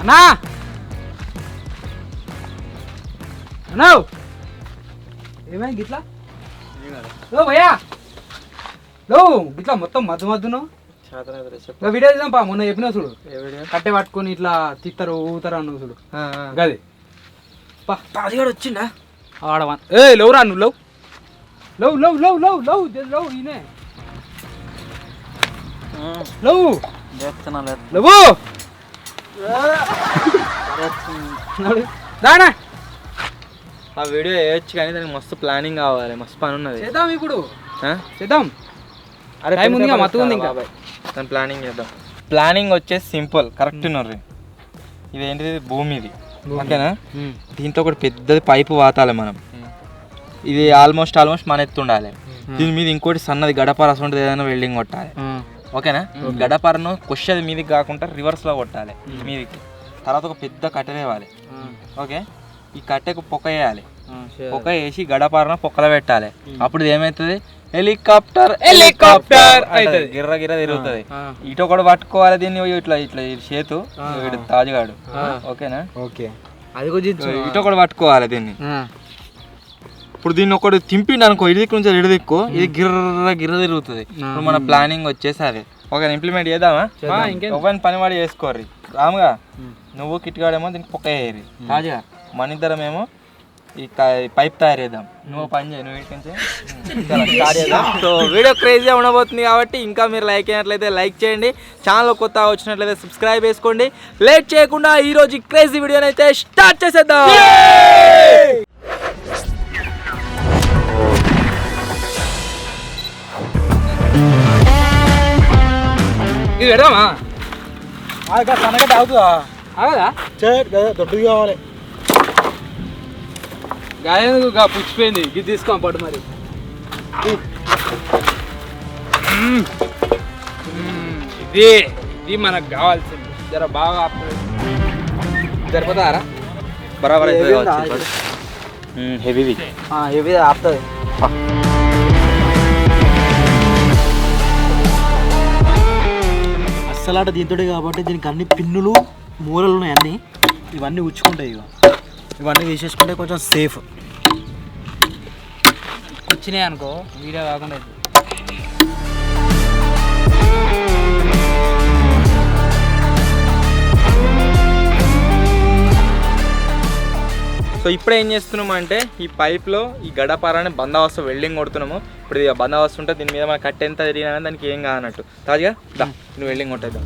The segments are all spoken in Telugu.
అన్నా అన్నా ఏమైంది గిట్లా లో భయ్యా లో గిట్లా మొత్తం మధ్యను వీడియో చేద్దాం పా మొన్న చెప్పినా చూడు కట్టె పట్టుకొని ఇట్లా తిత్తారు ఊతారు అన్నావు చూడు గది పాదిగాడు వచ్చిండా ఆడవా ఏ లవ్రా నువ్వు love love love love love love love ఈయనే లవ్ లవ్ దానా ఆ వీడియో వేయచ్చు కానీ దానికి మస్తు ప్లానింగ్ కావాలి, మస్తు పని ఉన్నది. చేద్దాం ఇప్పుడు చేద్దాం. అరే టైం ఉంది మత్తు ఉంది ఇంకా దాని ప్లానింగ్ చేద్దాం. ప్లానింగ్ వచ్చేసి సింపుల్ కరెక్ట్ నర్రి. ఇదేంటిది భూమి ఇది ఓకేనా. దీంతో ఒకటి పెద్దది పైపు వాతాలి మనం. ఇది ఆల్మోస్ట్ మన ఎత్తు ఉండాలి. దీని మీద ఇంకోటి సన్నది గడప రసం ఉంటుంది, ఏదైనా వెల్డింగ్ కొట్టాలి ఓకేనా. గడపరను కొషది మీదికి కాకుండా రివర్స్లో కొట్టాలి మీదికి. తర్వాత ఒక పెద్ద కట్టె తేవాలి ఓకే. ఈ కట్టెకు పొక్క వేయాలి, పొక్క వేసి గడపారన పొక్కల పెట్టాలి. అప్పుడు ఏమవుతుంది హెలికాప్టర్ హెలికాప్టర్ అవుతుంది, గిర్ర గిర్ర తిరుగుతుంది. ఇటు కూడా పట్టుకోవాలి దీన్ని, ఇట్లా ఇట్లా చేతు తాజుగాడు ఓకేనా. ఓకే అది కొంచెం ఇటు కూడా పట్టుకోవాలి దీన్ని. ఇప్పుడు దీన్ని ఒకటి తింపిండి అనుకో, ఇడి దిక్కు నుంచి ఇడి దిక్కు, ఇది గిర్ర గిర్ర తిరుగుతుంది. ఇప్పుడు మన ప్లానింగ్ వచ్చేసి అది ఓకే. ఇంప్లిమెంట్ చేద్దామా? ఒక పని వాడి చేసుకోర్రి. రాముగా నువ్వు కిట్గాడేమో దీనికి పొక్క వేయరి, తాజా మన ఇద్దరమేమో ఈ పైప్ తయారు చేద్దాం. నువ్వు పని చేయి, నువ్వు స్టార్ట్ చేద్దాం. సో వీడియో క్రేజీగా ఉండబోతుంది కాబట్టి ఇంకా మీరు లైక్ అయినట్లయితే లైక్ చేయండి, ఛానల్ కొత్తగా వచ్చినట్లయితే సబ్స్క్రైబ్ చేసుకోండి. లేట్ చేయకుండా ఈరోజు క్రేజీ వీడియోని అయితే స్టార్ట్ చేసేద్దాం. ఇది పెడదామా? సన్నగా అవుతుందా? ఆగదా దొడ్డు కావాలి. గాయగా పుచ్చిపోయింది, ఇది తీసుకోం పట్టు మరి. ఇది ఇది మనకు కావాల్సింది. జర బాగా సరిపోతారా? బరాబర్ హెవీ హెవీ ఆపుతుంది. అస్సలాట దీంతో కాబట్టి దీనికి అన్ని పిన్నులు మూలలు ఉన్నాయి, అన్నీ ఇవన్నీ ఉచ్చుకుంటాయి. ఇవన్నీ తీసేసుకుంటే కొంచెం సేఫ్. కూర్చున్నాయి అనుకో వీడియో కాకుండా. సో ఇప్పుడు ఏం చేస్తున్నాము అంటే ఈ పైప్లో ఈ గడపారాన్ని బందోబస్తు వెల్డింగ్ కొడుతున్నాము. ఇప్పుడు ఇది బందోబస్తు ఉంటే దీని మీద మన కట్టె ఎంత తిరిగినా దానికి ఏం కాదన్నట్టు. తాజుగా దా నువ్వు వెల్డింగ్ కొట్టేద్దాం.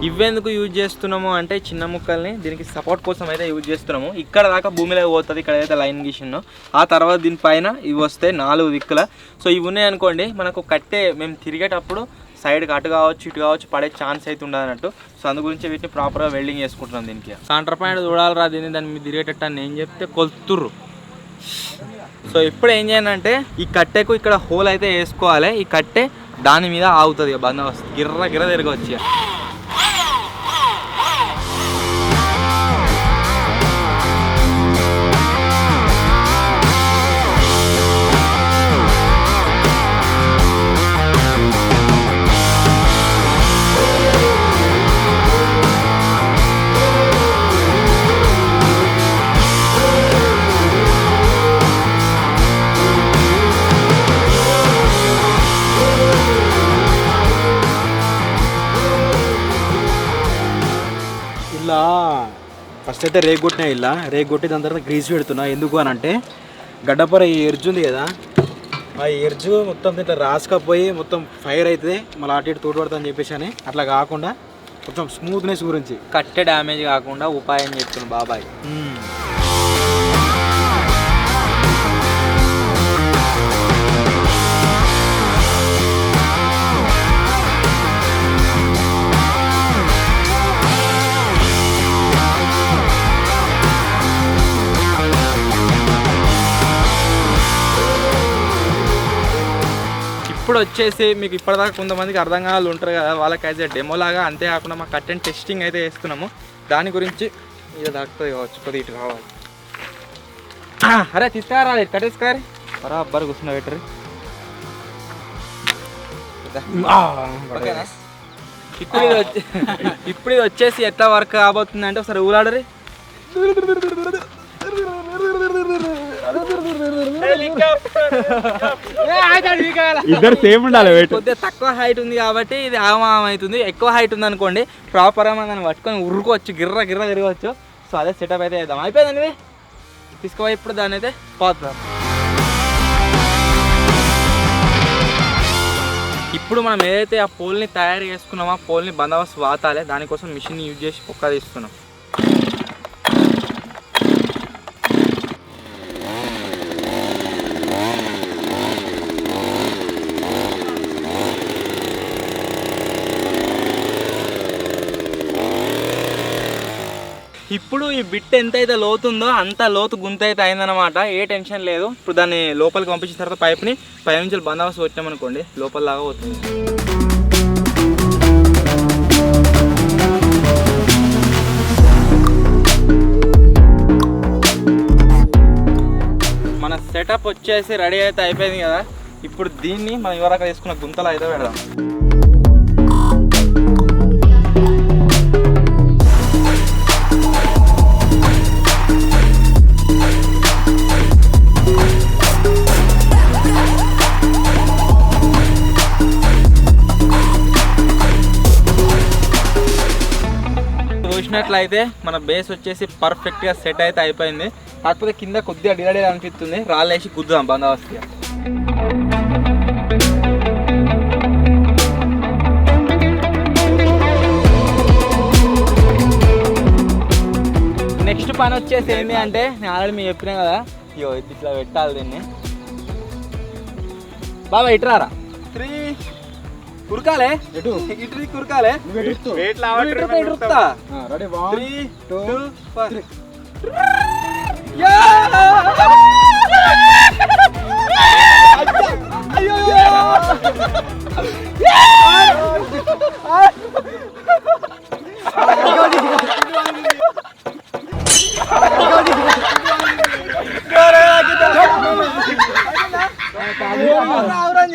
ఇవెందుకు యూజ్ చేస్తున్నాము అంటే చిన్న ముక్కల్ని దీనికి సపోర్ట్ కోసం అయితే యూజ్ చేస్తున్నాము. ఇక్కడ దాకా భూమిలో పోతుంది, ఇక్కడ అయితే లైన్ గీసిందో ఆ తర్వాత దీనిపైన ఇవి వస్తాయి 4 దిక్కుల. సో ఇవి ఉన్నాయనుకోండి మనకు కట్టే మేము తిరిగేటప్పుడు సైడ్కి అటు కావచ్చు ఇటు కావచ్చు పడే ఛాన్స్ అయితే ఉండదు అన్నట్టు. సో అందు గురించి వీటిని ప్రాపర్గా వెల్డింగ్ చేసుకుంటున్నాం. దీనికి సెంటర్ పాయింట్ చూడాలి దీన్ని, దాన్ని మీరు తిరిగేటట్టు అని ఏం చెప్తే కొలుతుర్రు. సో ఇప్పుడు ఏం చేయాలంటే ఈ కట్టెకు ఇక్కడ హోల్ అయితే వేసుకోవాలి. ఈ కట్టె దాని మీద ఆగుతుంది, బందోబస్తు గిర్ర గిర్ర తిరగవచ్చు. ఇలా ఫస్ట్ అయితే రేగు కొట్టినా, ఇలా రేగు కొట్టి దాని తర్వాత గ్రీజ్ పెడుతున్నా. ఎందుకు అని అంటే గడ్డపర ఈ ఎర్జు ఉంది కదా, ఆ ఎర్జు మొత్తం ఇట్లా రాసుకపోయి మొత్తం ఫైర్ అవుతుంది, మళ్ళీ అటు ఇటు తోడుపడతా అని చెప్పేసి అని అట్లా కాకుండా కొంచెం స్మూత్నెస్ గురించి కట్టె డ్యామేజ్ కాకుండా ఉపాయం చెప్తున్నాను బాబాయ్. ఇప్పుడు వచ్చేసి మీకు ఇప్పటిదాకా కొంతమందికి అర్థం కావాలి ఉంటారు కదా, వాళ్ళకైతే డెమో లాగా, అంతేకాకుండా మా కంటెంట్ టెస్టింగ్ అయితే చేస్తున్నాము. దాని గురించి ఇది దాక్కుతుంది కావచ్చు, కొద్దిగా ఇటు కావాలి. అరే తీసుకురాలి కట్టేసుకోరి బరాబర్ కూర్చున్న పెట్టరు. ఇప్పుడు ఇది వచ్చేసి ఎట్లా వర్క్ కాబోతుంది అంటే ఒకసారి ఊలాడరి. ఇద్దరు సేమ్ ఉండాలి. కొద్దిగా తక్కువ హైట్ ఉంది కాబట్టి ఇది ఆగమాగం అవుతుంది. ఎక్కువ హైట్ ఉంది అనుకోండి ప్రాపర్ దాన్ని పట్టుకొని ఉరుకోవచ్చు, గిర్ర గిర్ర తిరగవచ్చు. సో అదే సెటప్ అయితే వేద్దాం. అయిపోయిందండి తీసుకుపోయి ఇప్పుడు దాన్ని అయితే పోతాం. ఇప్పుడు మనం ఏదైతే ఆ పోల్ని తయారు చేసుకున్నామో ఆ పోల్ని బందోబస్తు వాతాలి. దానికోసం మిషన్ యూజ్ చేసి పొక్క తీస్తున్నాం. ఇప్పుడు ఈ బిట్ ఎంతైతే లోతుందో అంత లోతు గుంత అయితే అయిందనమాట. ఏ టెన్షన్ లేదు. ఇప్పుడు దాన్ని లోపలికి పంపించిన తర్వాత పైప్ని పైనుంచి బందోబస్తు వచ్చామనుకోండి లోపలలాగా పోతుంది. మన సెటప్ వచ్చేసి రెడీ అయితే అయిపోయింది కదా. ఇప్పుడు దీన్ని మనం ఇవరకు తీసుకున్న గుంతలు అయితే పెడదాం. చూసినట్లయితే మన బేస్ వచ్చేసి పర్ఫెక్ట్గా సెట్ అయితే అయిపోయింది. కాకపోతే కింద కొద్దిగా డిలే అనిపిస్తుంది. రాళ్ళేసి గుద్దాం బందోబస్తుగా. నెక్స్ట్ పని వచ్చేసి ఏంటి అంటే నేను ఆల్రెడీ మీకు చెప్పినా కదా, ఇగో ఇట్లా పెట్టాలి దీన్ని. బాబా ఇటురారా, 3 కురకాలే, ఇటు కురకాలే. 3, 2, 1.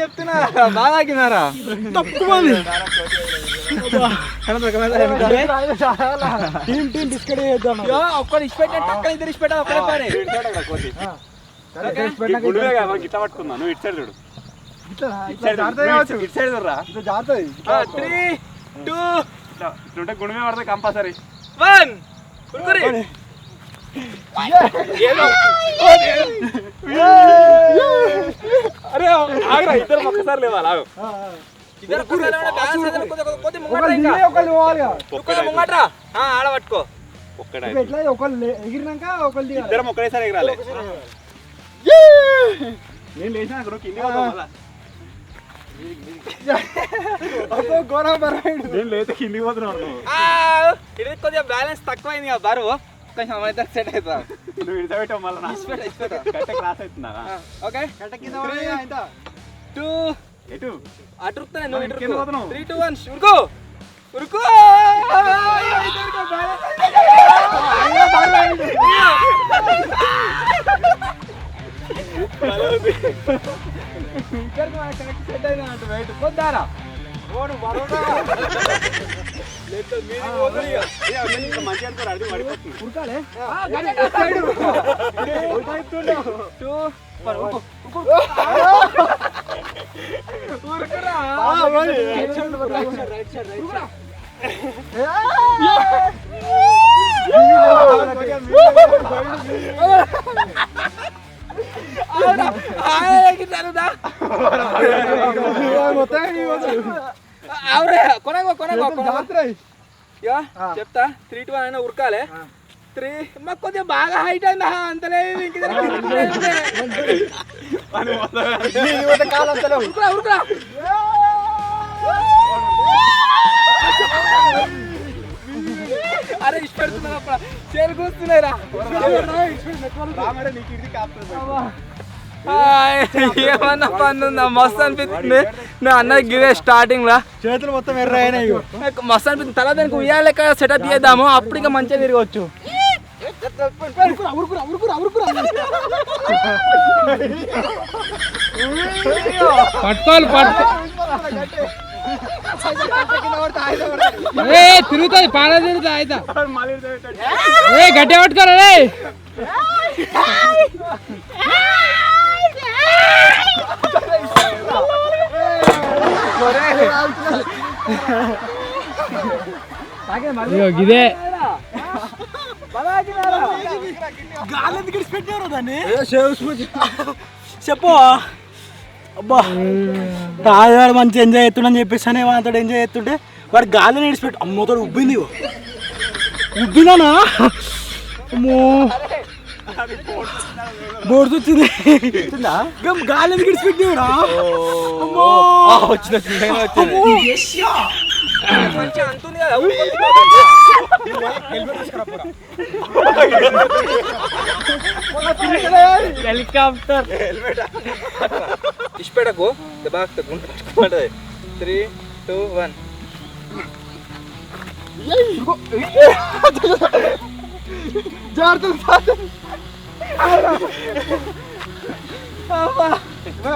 చెప్తున్నా బాగా ఆగినారా తక్కువ ఒక్కడు ఇచ్చిపెట్టే అక్కడ ఇద్దరు ఇచ్చిపెట్టా ఒక్కడే పారే. 3, 2 గుణమే పడతాయి కంపల్సరీ. 1 కురుకురి. అరే ఆగరా, ఇద్దరు ఒక్కసారి లేవాలి. ఆడబట్టుకో ఎగిరినాక ఒకళ్ళు ఇద్దరం ఒక్కడేసారి ఎగరాలి. నేను లేచిన కింది నేను లేతే కిందికి పోతున్నాను. ఇది కొద్దిగా బ్యాలెన్స్ తక్కువైంది కదా బరువు, కొంచెం సెట్ అవుతా. నువ్వు ఇడిసపెట్టావు మళ్ళీ కట్ట క్రాస్ అవుతున్నా. ఓకే 2 ఎటు అటు నువ్వు 3, 2, 1 ఉరుకో ఉరుకో. సెట్ అయినా అంటే వెయిట్ పొద్దారా చెప్తా 3, 2, 1 అయినా ఉరకాలే. 3 మాకు కొద్దిగా బాగా హైట్ అయిందా అంతలేదు. అరే ఇష్ట పెడుతున్నా అప్పుడు చేరు కూస్తున్నాయిరా. ఏమన్నా పని ఉందా? మస్తు అనిపిస్తుంది. నువ్వు అన్నది గివే స్టార్టింగ్ లా చేతులు మొత్తం ఎర్రయినాయి మస్తు అనిపిస్తుంది. తర్వాత దానికి ఉయ్యాలెక్క సెటప్ చేద్దాము, అప్పుడు ఇంకా మంచిగా తిరగవచ్చు. పట్టుకోవాలి తిరుగుతుంది పాల తిరుగుతా అయితే గట్టి పట్టుకోరా ఇదే చెప్పు అబ్బా తాజాడు మంచి ఎంజాయ్ చేస్తుండని చెప్పేసి వాడితో ఎంజాయ్ చేస్తుంటే వాడు గాలిని విడిచిపెట్టు అమ్మతో ఉబ్బింది ఉబ్బినానా అమ్మో బోర్డు వచ్చింది గాలిని విడిచిపెట్టివరా హెలికాప్టర్ ఇష్టపెట్టకు బాగా 3, 2, 1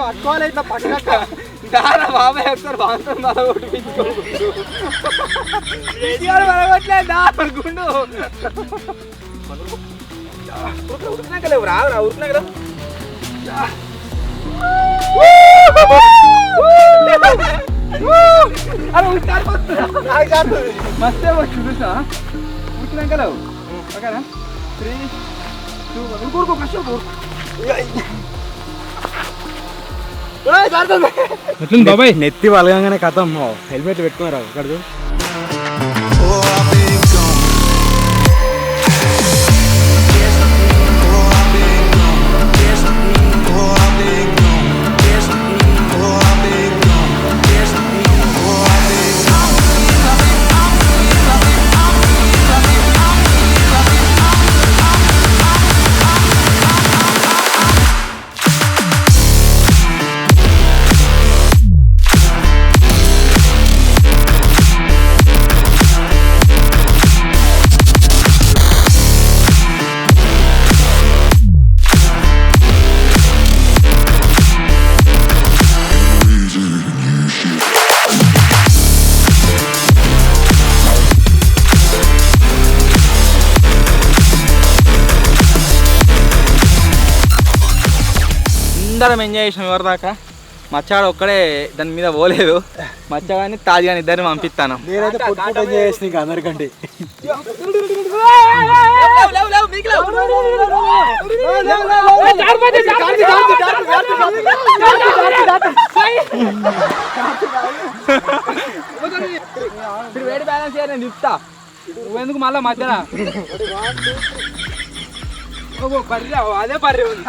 అట్టుకోవాలి ఇట్లా పక్కన దారా బాబాయ్ ఒకసారి బాగుంటుంది అనుకుంటూ ఉరుకునాక లేవు రావురా ఉరుకునాక మస్తే వచ్చు చూసా ఉరికినాక లేవు ఓకేనా 3, 2, 1 ఊరుకో కష్టం బాబాయ్ నెత్తి వలగంగానే కథం హెల్మెట్ పెట్టుకుని రావు ఇక్కడ అందరం ఎంజాయ్ చేసినాం ఎవరి దాకా మచ్చాడు ఒక్కడే దాని మీద పోలేదు మచ్చగాని తాజ్ గాని ఇద్దరిని పంపిస్తాను నేనైతే పొట్టుకుంటూ ఎంజాయ్ చేసిన ఇంకా అందరికంటే వేడి బ్యాలెన్స్ నేను తిప్పుతా నువ్వెందుకు మళ్ళా మధ్యన పర్రి అదే పర్రి ఉంది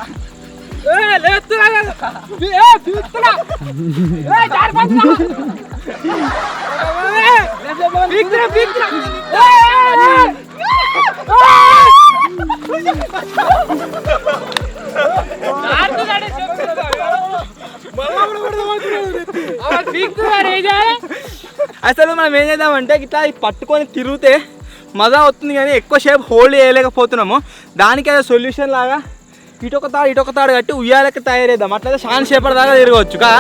అసలు మనం ఏం చేద్దామంటే ఇట్లా పట్టుకొని తిరిగితే మజా అవుతుంది కానీ ఎక్కువసేపు హోల్డ్ చేయలేకపోతున్నాము దానికి అదే సొల్యూషన్ లాగా ఇటొక తాడు కట్టి ఉయ్యాలకి తయారేద్దాం అట్లయితే చాలా సేపటి దాకా తిరగవచ్చు కదా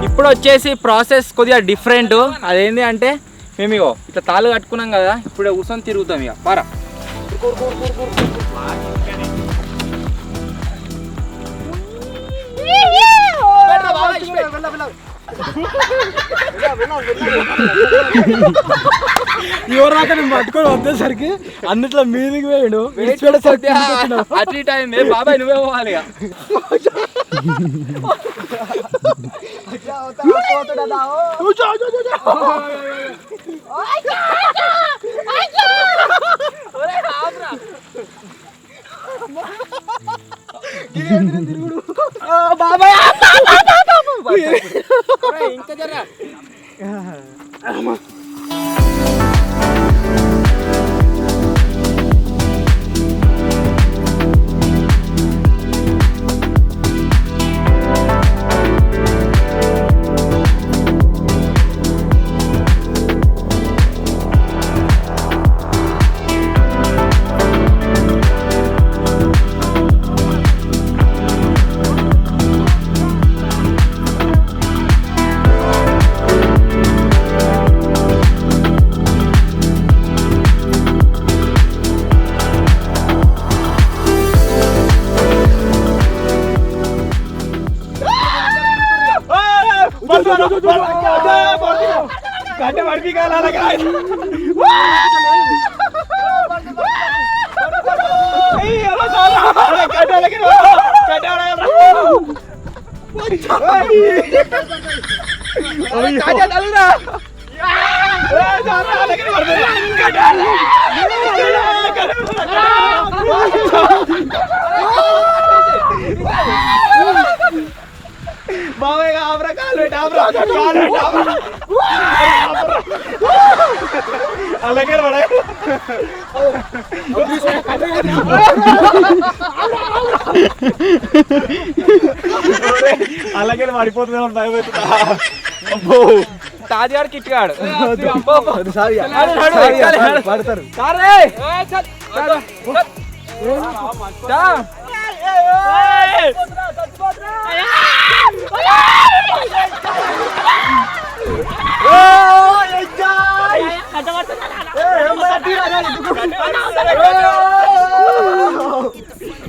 ఇప్పుడు వచ్చేసి ప్రాసెస్ కొద్దిగా డిఫరెంట్ అదేంటి అంటే మేము ఇగో ఇట్లా తాళ్ళు కట్టుకున్నాం కదా ఇప్పుడు కూర్చొని తిరుగుతాం ఇక పారా ఎవరు రాక నేను పట్టుకొని వచ్చేసరికి అన్నిట్లో మీదికి పోయాడు అటు టైం బాబాయ్ నువ్వే పోవాలి ఇంకా జరా బాబాయ్ ఆబ్రా కాలు పెట్టు అలాగే అలాగే పడిపోతుంది భయపెడుతా తాజాడు కిట్గాడు పడతారు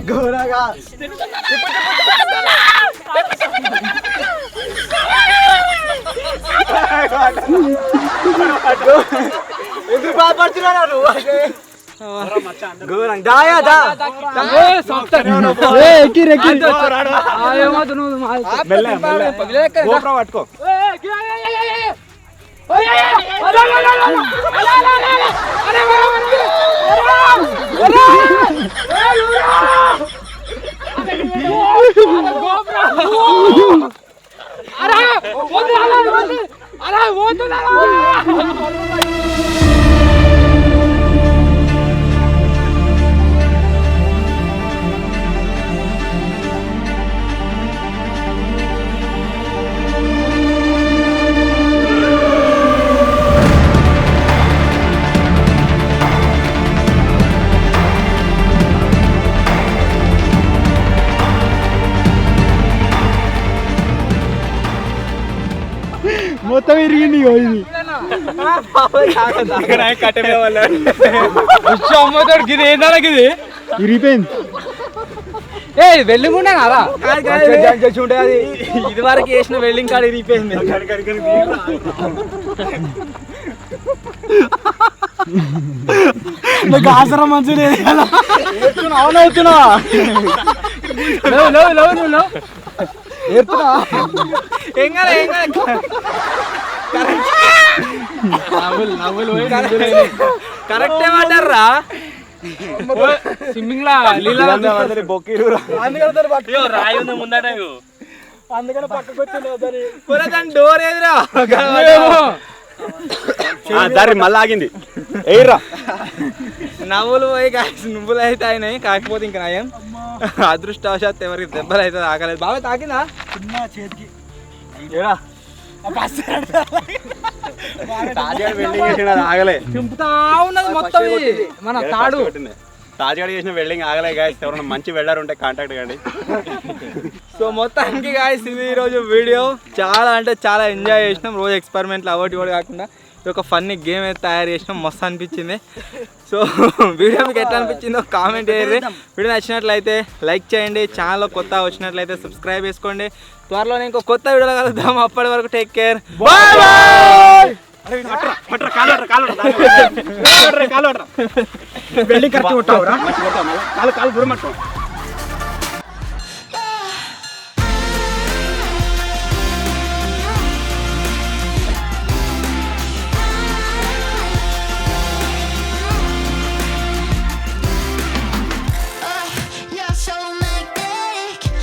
ఘోరగా ఎందుకు బాధపడుతున్నారు పట్టుకో మొత్తం ఇరిగింది ఇది ఇది ఏందనకి ఇరిగిపోయింది ఏ వెల్డింగ్ ఉండే కదా అది ఇది వరకు వేసిన వెల్డింగ్ కాడ ఇరిగిపోయింది ఆసరం మంచిగా లేదు కదా అవునవుతున్నా కరెక్ట్ ఏమంటారా స్విమ్మింగ్ లా రాయి ఉంది ముందట అందుకని పక్కకు వచ్చింది డోర్ ఏదిరా దారి మళ్ళీ ఆగింది ఎయిర్రా నవ్వులు పోయి నువ్వులు అయితే అయినాయి కాకపోతే ఇంకా నయం అదృష్టవశాత్ ఎవరికి దెబ్బలు అయితే తాకలేదు బాగా తాకిందా చిన్న చేతికి ఆగలే చింపుతా ఉన్నది మొత్తం మన తాడు తాజాడు చేసిన వెల్డింగ్ ఆగలే గాయస్ ఎవరైనా మంచి వెల్డర్ ఉంటే కాంటాక్ట్ కండి సో మొత్తానికి గాయస్ ఇది ఈరోజు వీడియో చాలా అంటే చాలా ఎంజాయ్ చేసినాం రోజు ఎక్స్పెరిమెంట్లు అవటి కాకుండా ఒక ఫన్నీ గేమ్ అయితే తయారు చేసినాం, మస్తు అనిపించింది. సో వీడియో మీకు ఎట్లా అనిపించిందో కామెంట్ చేయండి. వీడియో నచ్చినట్లయితే లైక్ చేయండి, ఛానల్లో కొత్త వచ్చినట్లయితే సబ్స్క్రైబ్ చేసుకోండి. త్వరలోనే ఇంకో కొత్త వీడియోలో కలుద్దాం. అప్పటి వరకు take care, bye bye. Building correct కొట్టావురా, కాలు కాలు దూరం